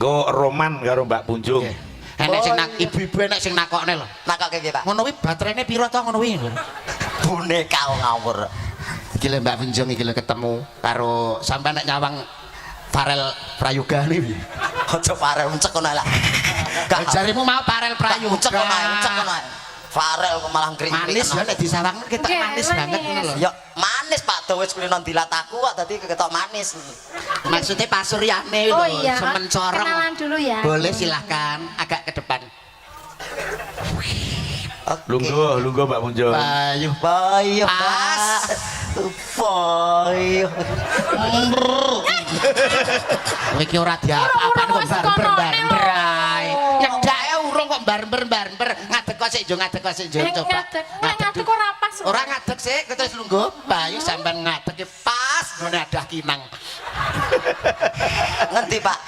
Go roman karo Mbak Punjung. Enek sing nak ibu-ibu enek sing nakokne lho. Nakoke piye, Pak? Ngono kuwi baterainya piro to ngono kuwi. Boneka ngawur. Iki lho Mbak Punjung iki lho ketemu karo sampean nek nyawang Farel Prayoga niku. Aja Farel uncek ngono lah. Jarimu mau Farel Prayoga. Uncek ngono ae. Farel kok malah ngring-ngring. Manis ya nek disawang ketok manis banget ngono lho. Ya manis Pak, dawa wis kulino dilataku kok dadi ketok manis. Maksudnya Pak Suryane lho, iya. semen corong. Kenalan dulu ya. Boleh silahkan agak ke depan. Lungguh Mbak Punjung. Bayu. Bayu, Pas. Bayu. Kowe iki ora diapa-apa kok barber-barber ae. Nyedake urung kok barber-barber. Ngadeg kok sik, ngadeg kok sik, coba. Ngadeg kok ora pas. Ora ngadeg sik, terus lungguh. Bayu sampean ngadeg pas ngene adah kinang. Ngendi, Pak?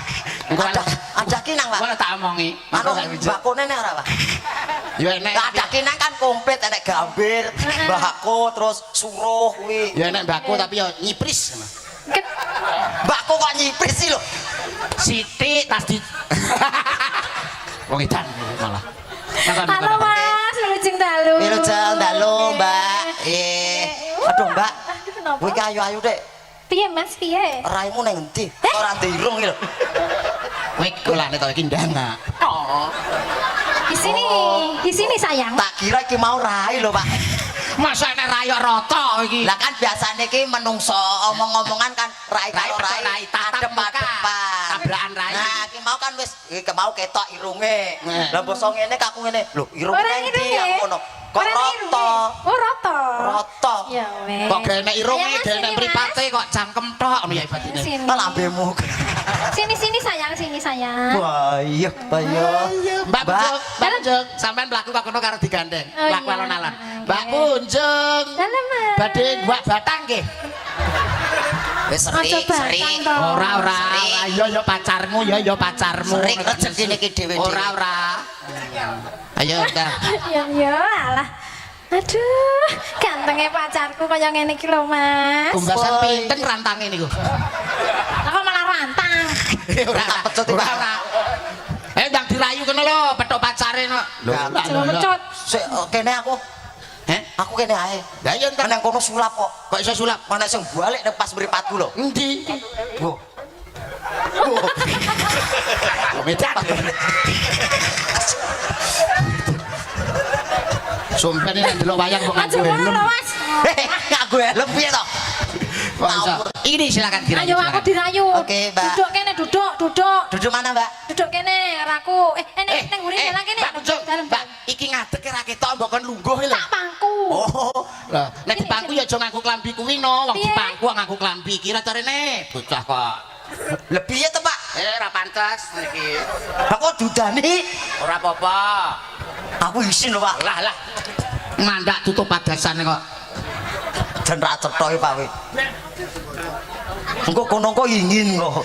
Ada kinang, Pak. Kok tak omongi. Anu bakone nek ora, Pak? Ya enek. Ada kinang kan komplit enek gambir, mbahku terus suruh kuwi. Ya enek mbakku tapi ya nyipris. Mbakku kok nyipris sih lho. Siti tas di wong edan malah. Halo Mas, wilujeng dalu. Wilujeng dalu, Mbak. Aduh, Mbak. Kenapa? Kowe ki ayu-ayu, Dik. Piye Mas, piye? Raimu nang endi? Ora ndirung iki lho. Kowe kulane to iki ndang. Oh. Di sini sayang. Tak kira iki mau rai lho, Pak. Masa nek rayok rata iki. Lah kan biasane iki menungso omong-omongan kan rai karo rai adep-adepan. Tabrakan rai. Nah, iki mau kan wis iki mau ketok irunge. Lah basa ngene kaku ngene. Lho, irunge Ora nang ndi irunge. aku ngono. Kok Ora rata? Oh, rata. Rata. Ya wes. Kok genek irunge, Ayo, Mas, genek sini, mripate kok cangkem tok ngono ya ibadine. Sini. Lah lambemu. Sini sayang, sini sayang. Bayu, bayu. Mbak Punjung, sampean mlaku kok kono karo digandeng. Oh, Laku iya. alon-alon. Mbak Punjung. Dalam Mas. Badhe guak batang nggih. Wis Aja seri, batang seri. to. Ora. Ya pacarmu, ya pacarmu. Seri rezekine iki dhewe. Ora. Ayo kita. Ya alah. Aduh, gantengnya pacarku kaya ngene iki lho, Mas. Tumbasan pinten rantange niku. Aku malah rantang. Ora. Ndang dirayu kene lho, pethuk pacare no. Coba pecut. Sik kene aku. Aku kene ae. Lah iya entar Nang kono sulap kok. kok iso sulap. Mana sing balik nek pas mripatku lho. Endi? Bu. Medan. Sumpah ini delok wayang kok Aja nganggo ngono helm. lho, Mas. Nganggo helm piye to? Kok iso? Ini silakan dirayu. Ayo aku silakan. dirayu. Oke, Mbak. Duduk kene, duduk. Duduk mana, Mbak? Duduk kene karo aku. Nek nguri jalan kene. Mbak Punjung, Dalam, Mbak, iki ngadeg ra ketok mbok kon lungguh lho. Tak pangku. Oh, lah nek Sini, dipangku sini. ya aja nganggo klambi kuwi no, wong Piye? dipangku nganggo klambi kira carane bocah kok. Lebih ya to, Pak? Ra pantes iki. Aku dudani. Ora apa-apa. Aku isin lho, Pak. Lah. Mandak tutup padasan kok. Jan ra cetha iki, Pak. Engko kono kok ingin kok.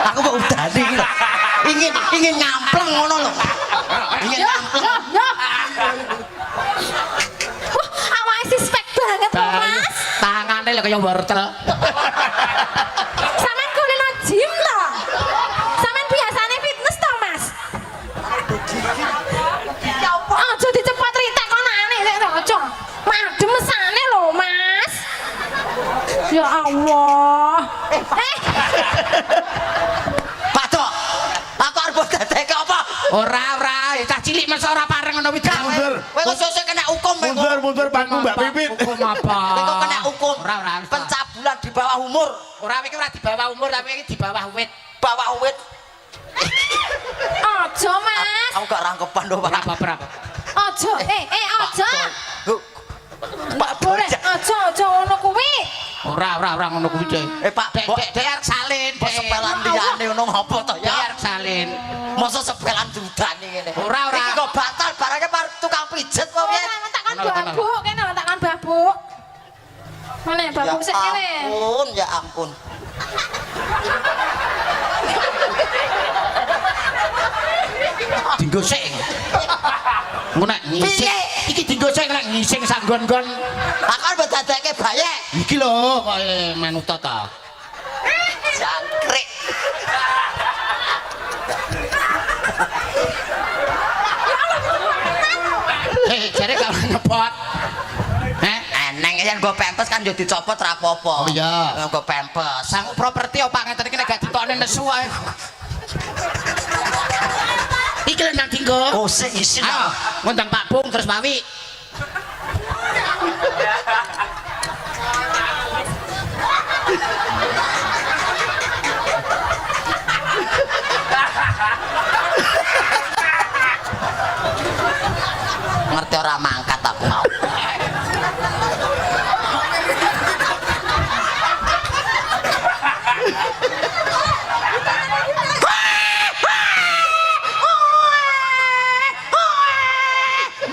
Aku kok udani iki lho. Ingin ngampleng ngono lho. Ingin ngampleng. Yo. Wah, awake sih spek banget lho, Mas. Tangane lho kaya wortel. Sampeyan kulino gym lho. Sampeyan biasane fitness to, Mas? Aja dicepot ritek kono aneh nek aja. Madem mesane lho, Mas. Ya Allah. Pak Dok. Aku arep dadekke apa? Ora, cah cilik masa ora pareng ngono wis. Kowe kok sesuk kena hukum kowe. Mundur pangku Mbak Pipit. Hukum apa? Kowe kok kena hukum. Ora. Pencabulan di bawah umur. Ora iki ora di bawah umur tapi iki di bawah wit. Bawah wit. Aja, Mas. Aku gak rangkepan lho, Ora Pak. apa-apa. Aja. Aja. Pak Boleh. Bojek. Aja ngono kuwi. Ora ngono kuwi, Dek. Pak, Dek arep salin, kok Dek. sepelan liyane ngono ngopo to Dek ya? arep salin. Masa sepelan dudane ngene. Ora. Iki kok batal barangnya tukang pijet kok piye? Ora takkan Kenal, kenal. babuk kene, takkan babuk. Mana babuk sik kene. Ya ampun. Dinggosek. Engko nek ngising. Piye? Iki dinggosek nek ngising sanggon-gon. Aku arep dadekke bayek. Iki lho kok manut ta. Jangkrik. yen nggo pempes kan yo dicopot ra apa-apa. Oh iya. Nggo pempes. Sang properti opo ngeten iki nek gak ditokne nesu ae. Iki lho nang dinggo. Oh, sik isin. Ayo, ngundang Pak Bung terus Pak Wi. Ngerti ora mangkat aku mau.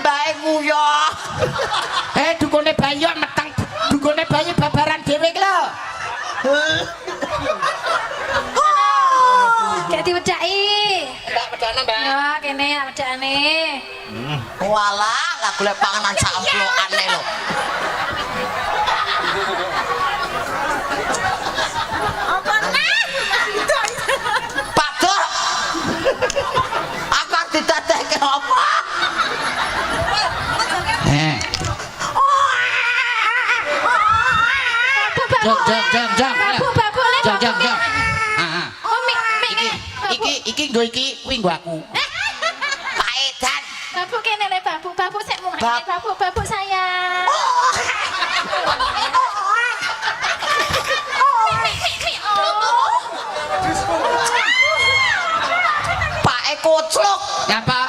Bae nguyo. Dukune bayi meteng. Dukune bayi babaran dhewe iki lho. Gak diwedaki. Mbak medana, Mbak. Ya kene wedane. Walah, lah golek panganan sak amplokane lho. Apa nih? Pak Dok. Aku didadekne apa? Jang. Babu, le. Jang. Oh, mik. Iki nggo iki, kuwi nggo aku. Pak Edan. Babu kene le babu. Babu sik mau Bab- babu sayang. Pak E kocluk. Nyapa?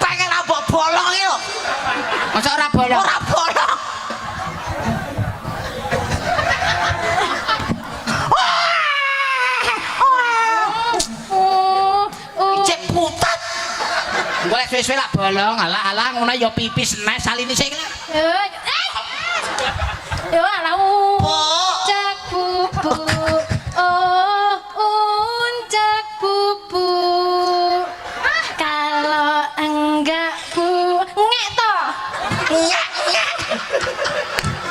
Pengen abok bolong iki lho. Masa ora bolong? Ora bolong. Cek putat. Golek suwe-suwe lak bolong, alah ngono ya pipis nes saline sik. Yo ala uncak bubu. Oh, uncak bubu. Kalau enggak ngek to.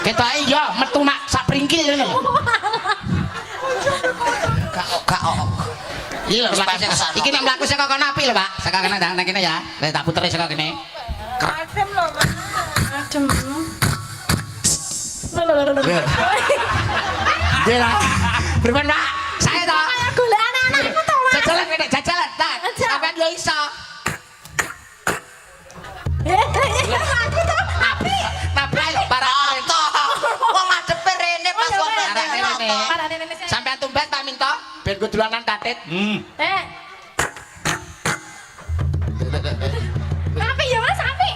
Ketoke ya metu nak sak pringkil ngono. Gak Iki lho, iki nek mlaku saka kono api lho, Pak. Saka kene nang kene ya. Lah tak puteri saka kene. Adem lho, Mas. Adem. Dela. Pripun, Pak? Saya to. Golek anak-anakku to, Mas. Jajalan kene, jajalan. Tak. Sampeyan yo iso. Aku to. Nabrak lho barang. Wong ngadepe rene pas wong Rene. Sampeyan tumbas tak minta ben go dolanan tatit. Api ya Mas, api.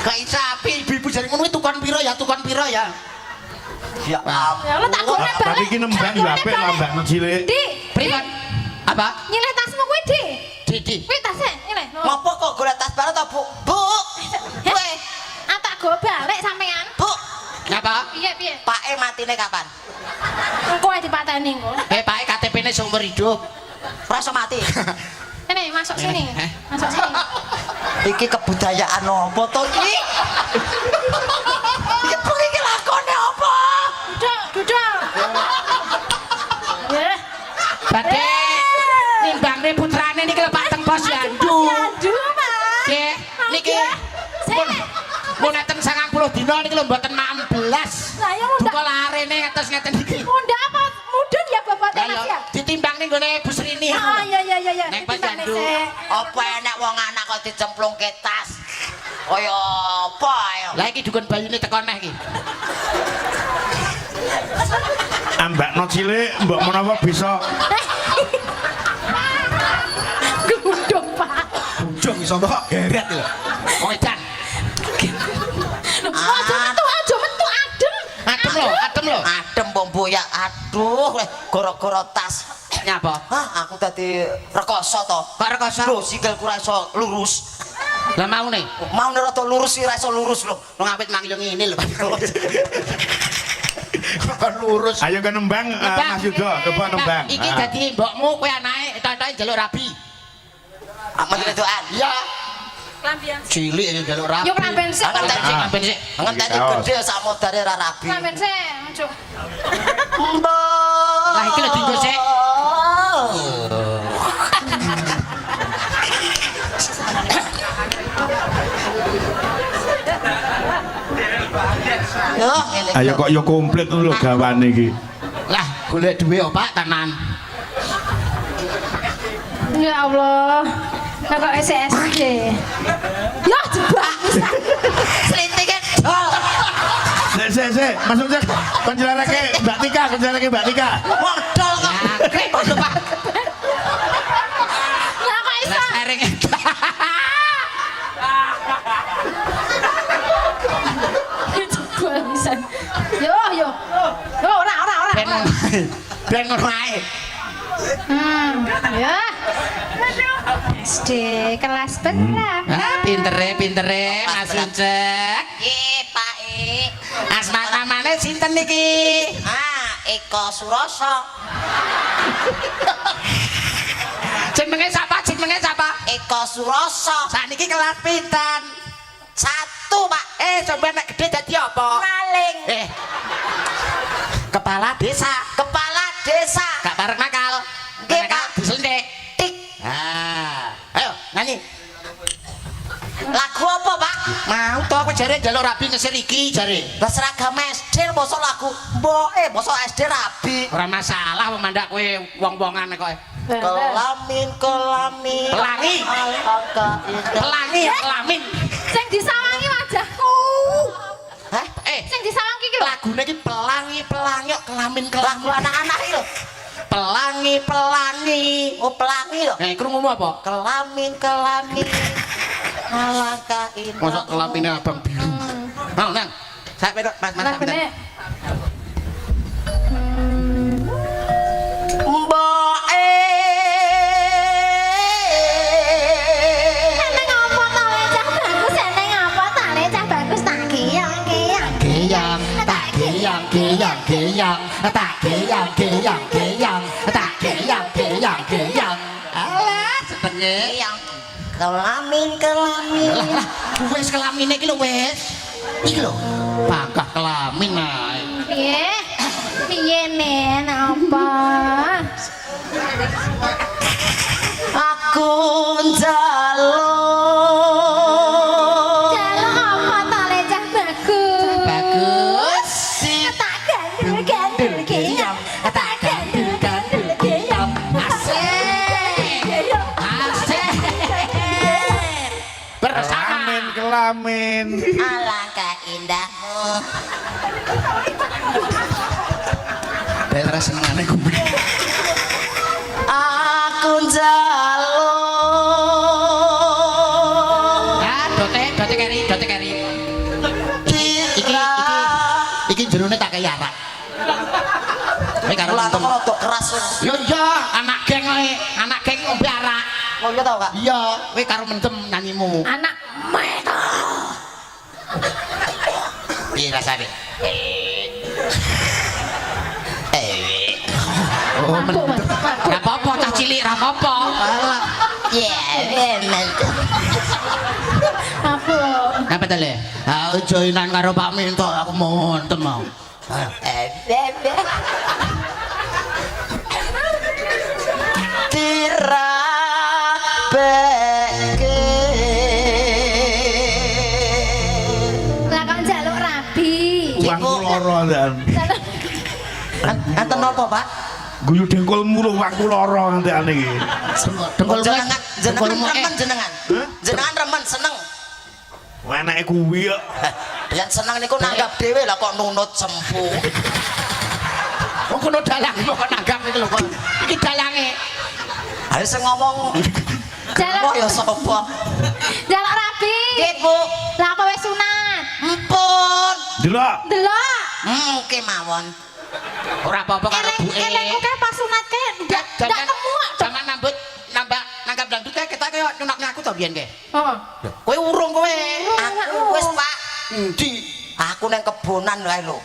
Gak iso api, ibu-ibu jare ngono tukon piro ya, tukon piro ya. Ya ampun. Ya lo tak gone balik. Tapi iki nembang yo apik lambak cilik. Di, Pripun? Apa? nyilih tasmu kuwi, Di. Didi. Kuwi tasnya, nyilih. Ngopo kok golek tas baru to, Bu? Bu. Kowe, Tak go balik sampean. Bu. Ngapa? Piye? Pak E matine kapan? Engko ae dipateni engko. Pak KTP-ne seumur hidup. Ora iso mati. Ini masuk sini. Eh? Masuk sini. Iki kebudayaan apa to iki? Iki bengi iki lakone apa? Duduk. Ya. Badhe nimbangne putrane niki lho Pak Teng Posyandu. Aduh, Mas. Nggih, niki Sik. mun enten 90 dina niki lho mboten 16. Lah ya Buka muda. larene ngatos ngeten iki. Muda apa? Mudun ya bobotnya Lah Mas ya ya. ditimbang ning gone Bu Srini. Ah iya. Nek Posyandu. Apa enek wong anak kok dicemplungke tas? Kaya apa ya? Lah iki dukun bayune teko neh iki. Ambakno cilik mbok menawa bisa Gudung, Pak. bujung iso kok geret lho. Wong edan. Aja metu adem. Adem lho. Adem pombo ya. Aduh, gara-gara tas. Nyapa? Hah, aku dadi rekoso to. Kok rekoso? Lho, sikilku ra iso lurus. Lah maune. Mau rada lurus sih ra iso lurus lho. Wong apit manggil ngene lho. Kon lurus. Ayo ke nembang Mas Yudo, coba nembang. Iki dadi mbokmu kowe anake tok-tok njaluk rabi. Menteri doan. Iya. Cilik ya njaluk rabi. Yo klamben sik. Klamben sik. Ngenteni gede sak modare ra rabi. Klamben sik. Aduh. Lah iki lho dienggo sik. Lho, ngene. Ayo kok yo komplit lho gawane iki. Lah, golek duwe opak tenan. Ya Allah. Lah kok SSD. Ya jebak bisa. Slintike dol. Sik, masuk sik. Kon jelarake Mbak Tika. Modal kok. Krek lho, Pak. Lah kok iso? Lah sering. Jebak bisa. Yo. Yo ora. Ben ngono ae. Ya. SD kelas berapa? Ah, pintere Mas Ucek. Pak E. Asma namane sinten niki? Eko Suroso. Jenenge sapa? Eko Suroso. Sakniki kelas pinten? 1, Pak. Coba nek gede dadi apa? Maling. Kepala desa. Gak Gak bareng nakal. Nggih, Nakal Pak. diselendek. Tik. Ayo nyanyi. Lagu apa, Pak? Mau to aku jare njaluk rabi ngesir iki jare. Lah seragam SD bosok lagu. Mboke bosok SD rabi. Ora masalah wong mandak kowe wong-wongan kok. Kelamin. Pelangi. Agak indah. Pelangi kelamin. Sing disawangi wajahku. Hah? Sing disawangi iki lho. Lagune iki pelangi kok kelamin. Lagu anak-anak iki lho. Pelangi. Oh, pelangi lho. Krungumu apa? Kelamin. Alangkah indah. Mosok kelamine abang biru. Mau nang. Sak pedok Mas sak pedok. Lagune Mboke. Neng apa ta lecah bagus neng apa ta lecah bagus tak geyang. Geyang, tak geyang. Alah, setenge. Yang kelamin. Lah, wis kelamine iki lho wis. Iki lho, bakah kelamin ae. Piye men apa? Aku njaluk. Jaluk apa ta lecah bagus? Bagus. Tak gandul geyang. Tak gandul geyang. Asik. Bersama. Kelamin. Alangkah indahmu. Daerah senengane kuwi. Aku njaluk. Dote keri. Iki jerone tak kaya arak. Kowe karo Lah untung. kok keras. Yo iya, anak geng ngombe arak. Oh iya tau, Kak. Iya, kowe karo mendem nyanyimu. Anak metal. Piye rasane? Oh, Ra apa-apa cah cilik, ra apa-apa. bener. Apa? Apa to le? Joinan karo Pak Minto aku monten mau. Dirabeke. Lah kok njaluk rabi. Uangku loro dan. Enten apa, Pak? Guyu dengkulmu lho uangku loro ngantekane iki. Dengkulmu Jenengan remen jenengan. Jenengan remen seneng. Enake kuwi kok. Yang seneng niku nanggap dhewe lah kok nunut sempu. Kok kono dalang kok nanggap iki lho kok. Iki dalange. Ayo sing ngomong. Jaluk. Oh ya sapa? Jaluk rabi. Nggih, Bu. Lah apa wis sunat? Empun. Delok. Delok. Kemawon. Ora apa-apa karo buke. Elengku kae pas sunat kae ndak temu kok. Jangan nanggap dangdut kae ketak kaya nyunakne aku to biyen kae. Heeh. Kowe urung kowe. Aku wis, Pak. Endi? Aku neng kebonan kae lho.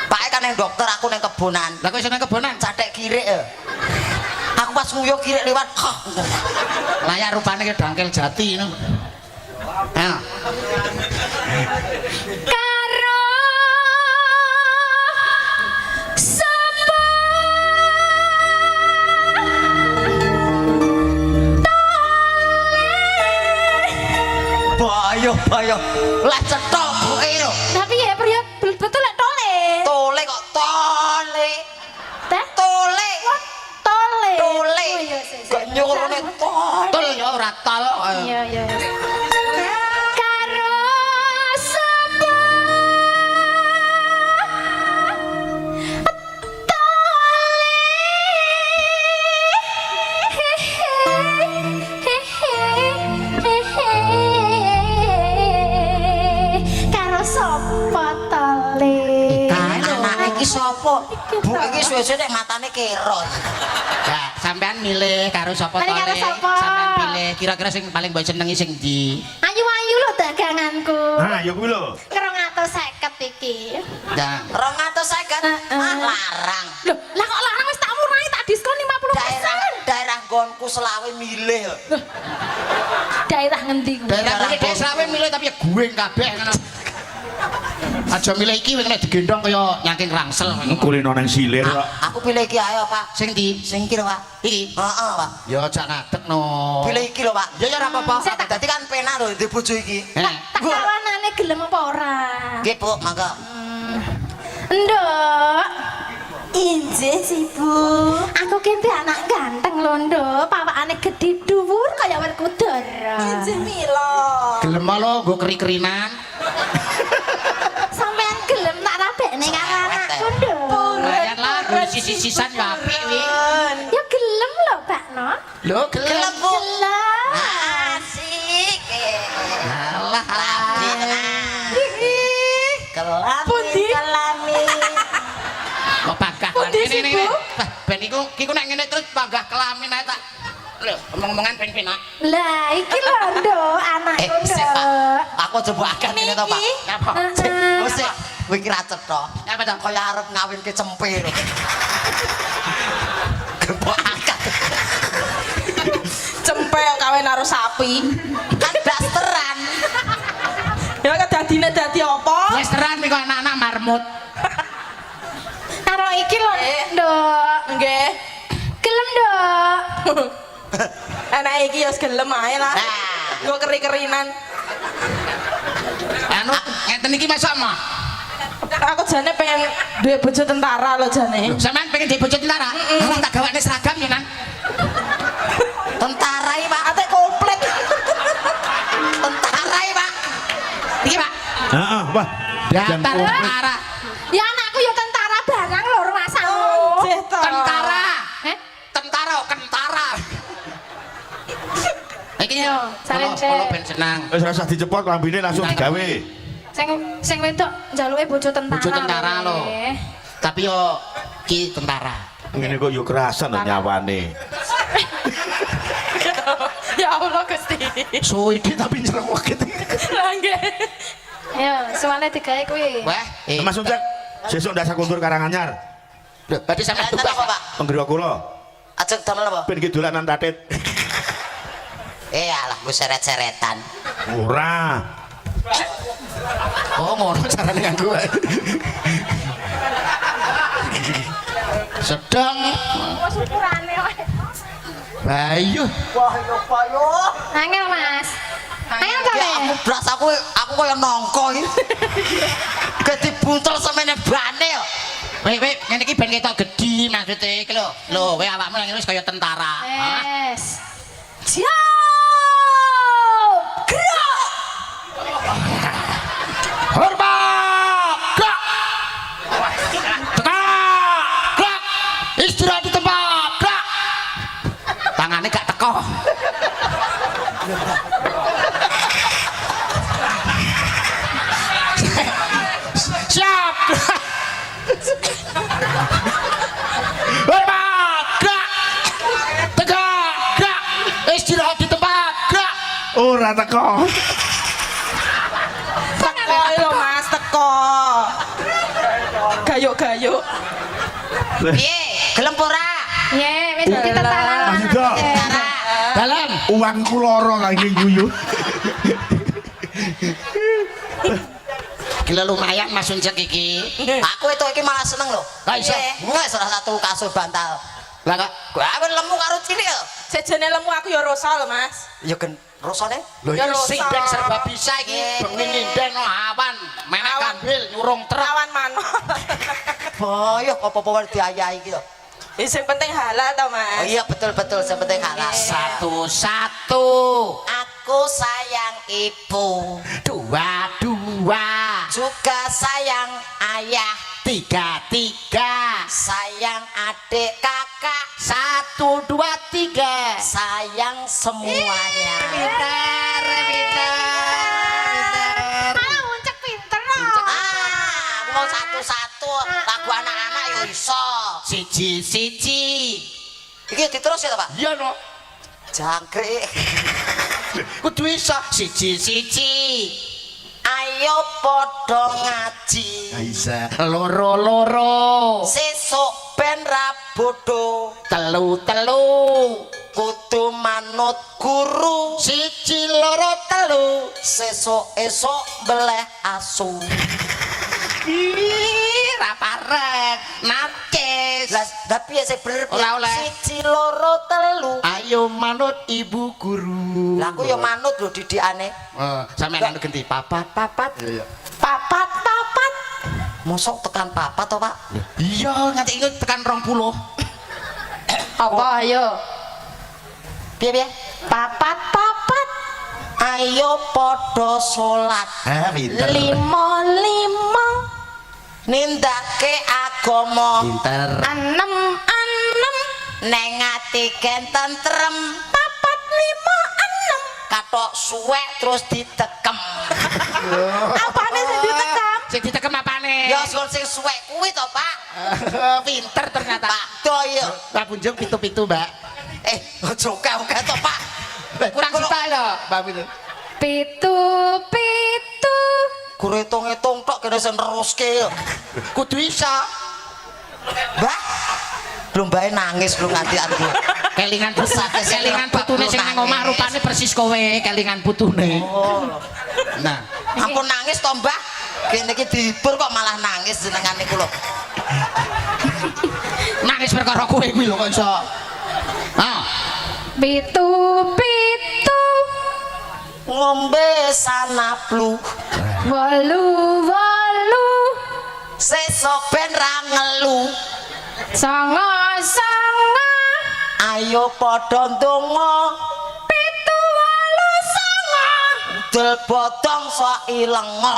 Pak kan neng dokter, aku neng kebonan. Lah kowe seneng kebonan? Catek kirik ya. Aku pas nguyuh kirik liwat. Layak rupane ke dangkel jati ngono. Ha. Karo sapa Bayo. Lah cetok buke lho. tapi ya priya betul lek tole tol. Iya, iya. Karo sapa karo sapa tole. Kae anake iki sapa? Bu iki suwe-suwe nek matane kero. Ya, sampean milih karo sapa Milih karo tole? sapa? Sampean pilih kira-kira sing paling mbok senengi sing ndi? Ayu-ayu lho daganganku. Nah, ya kuwi lho. 250 iki. Nah, 250 larang. Loh, lah kok larang wis tak murah tak diskon 50%. Daerah gonku selawe milih. Daerah ngendi kuwi? daerah kuwi dhek sawe milih tapi ya gueng kabeh ngono. Aja milih iki nek digendong kaya nyangking rangsel ngono. Kulino nang silir kok. Aku pilih iki ayo, Pak. Sing ndi? Sing iki lho, Pak. Iki. Heeh, Pak. Ya aja ngadekno. Pilih iki lho, Pak. Ya ya ora apa-apa. Dadi kan penak lho di bojo iki. Eh, Tak kawanane gelem apa ora? Nggih, Bu, mangga. Nduk. Injih sih, Bu. Aku kente anak ganteng lho, Nduk. Pawakane gedhe dhuwur kaya Werkudara. Injih Mila. gelem lo nggo keri-kerinan. Sampeyan gelem tak rabekne karo anakku, Nduk. Lumayan lah, sisi-sisan ya apik wi. Ya gelem lho, Bakno. Lho, gelem. Bu. Gelem. Asik. Alah. Pundi? Kelami. Kok panggah Pundi sih, Bu? Bah, ben iku nek ngene terus panggah kelamin ae tak. Lho, omong-omongan ben penak. Lah, iki lho, Nduk, anakku, Sik, Pak. Nduk. Aku coba akan ini to, Pak. Apa? Wis sik, kowe iki ra cetha. Apa to? Kaya arep ngawinke cempe lho. Gembok akad. Cempe kawin karo sapi. Kan dasteran. Ya kedadine dadi apa? Westeran iki kok anak-anak marmut. Karo iki lho, Nduk. Nggih. Gelem, Nduk. Anak iki ya gelem ae lah. Nggo keri-kerinan. Anu, ngeten iki masak mah. Aku jane pengen duwe bojo tentara lho jane. Sampeyan pengen di bojo tentara? Alah tak gawakne seragam ya, Nan. Tentara iki, Pak. Ate komplit. Tentara iki, Pak. Iki, Pak. Heeh, wah. Daftar komplit. tentara. Ya anakku ya tentara barang lho rumasamu. Jeh to. Tentara. Heh? Tentara, kentara. Iki Yo, saling cek. kalau ben senang. Wis ora usah dicepot lambine langsung digawe. Sing wedok njaluke bojo tentara. Bojo tentara lho. Nggih. Tapi yo ki tentara. Ngene kok yo kerasan lho nyawane. Ya Allah Gusti. Suwidi tapi nyerewet. Lah nggih. Ayo, soalnya digawe kuwi. Wah, Mas Ujak, sesuk ndak sakuntur Karanganyar. lho, berarti sampean Enten apa, Pak? Penggero kula. Ajeng damel apa? Ben ki dolanan tatit. Alah, gue seret-seretan. Ora. Oh, ngono carane kanggo. Sedang Syukurane wae. Bayu. Wah, yo payo. Angel, Mas. Angel to, Ya aku blas aku koyo nongko iki. Ge dibuntel semene bane yo. Weh, ngene iki ben ketok gedhi maksude iki lho. Lho, kowe awakmu nang ngene wis kaya tentara. Hah? Yes. Hormat! Gerak! Tegak! Gerak! Istirahat di tempat! Gerak! Tangannya gak teko. Siap! Hormat! Gerak! Tegak! Gerak! Istirahat di tempat! Gerak! Ora teko. Teko lho Mas, teko. Gayuk-gayuk. Piye? Gelem ora? Ye, wis dadi tentara. Mas Yudo. Dalam! Uangku loro kangge guyu. Gila lumayan Mas Unjek iki. Aku itu iki malah seneng lho. Lah iso. Wes salah satu kasur bantal. Lah kok Gue awen lemu karo cilik lho. Sejene lemu aku ya rosa lho Mas. Ya gen rusane. lho Ya iki rusak. sinden serba bisa iki. Bengi nyinden no awan, menek Awan. kambil nyurung truk. Lawan manut. Boyo apa-apa wae diayahi iki lho. Yang penting halal tau Oh mas. iya betul-betul seperti halal. Satu-satu. Aku sayang ibu, Dua-dua. juga sayang ayah, Tiga-tiga. sayang adik kakak, Satu, dua, tiga. sayang semuanya. Pintar, pintar. Alah uncek pinter loh. Mau satu-satu lagu anak-anak yo iso. Siji-siji. Iki diterus ya Pak? Iya no. Jangkrik. Kudu iso. Siji-siji. Ayo podo ngaji. Bisa. Loro-loro. Sesuk ben ra bodho, Telu-telu. kudu manut guru. Siji, loro, telu. Sesuk esuk beleh asu. Ih, raparek. Nakis. Lah piye sing bener piye? Ora oleh. Siji loro telu. Ayo manut ibu guru. Lah aku ya manut lho didikane. Sampeyan anu ganti papat. Papat papat. Mosok tekan papat to, Pak? Iya, nganti inget tekan 20. Apa ayo? Piye-piye? Papat papat. Ayo padha salat. Ah, pinter. Lima lima. Nindake agama. Pinter. Enam enam. Neng ati tentrem. Papat lima enam. Katok suwek terus ditekem. Apane sing ditekam? Sing ditekem apane? Ya sing suwek kuwi to, Pak. Pinter ternyata. Pak Doyo. Pak Punjung pitu-pitu, Mbak. Aja oke-oke to, Pak. Kurang style lho, Mbak Pitu. Pitu pitu. Guru hitung-hitung tok kene sing neruske. Kudu iso. Mbah. Belum bae nangis lu nganti aku. Kelingan putune sing nang omah rupane persis kowe, kelingan putune. Oh. Nah, Aku nangis to, Mbah. Kene iki dihibur kok malah nangis jenengane kula. nangis perkara kowe kuwi lho kok iso. Ah, Pitu pitu. Ngombe sanaplu. Walu walu. Sesuk ben ra ngelu. Sanga sanga. Ayo padha ndonga. Pitu walu sanga. Del bodong sok ilenga.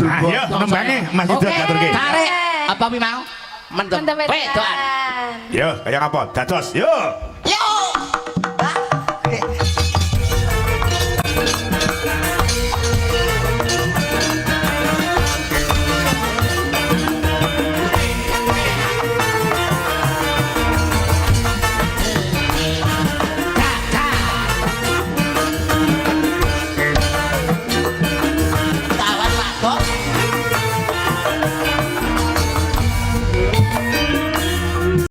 Ayo, nembangnya Mas Yuda ngaturke. tarik. Apa wi mau? Mendem. Mendem Weh, doan. Yo, kayak apa? Dados, yo.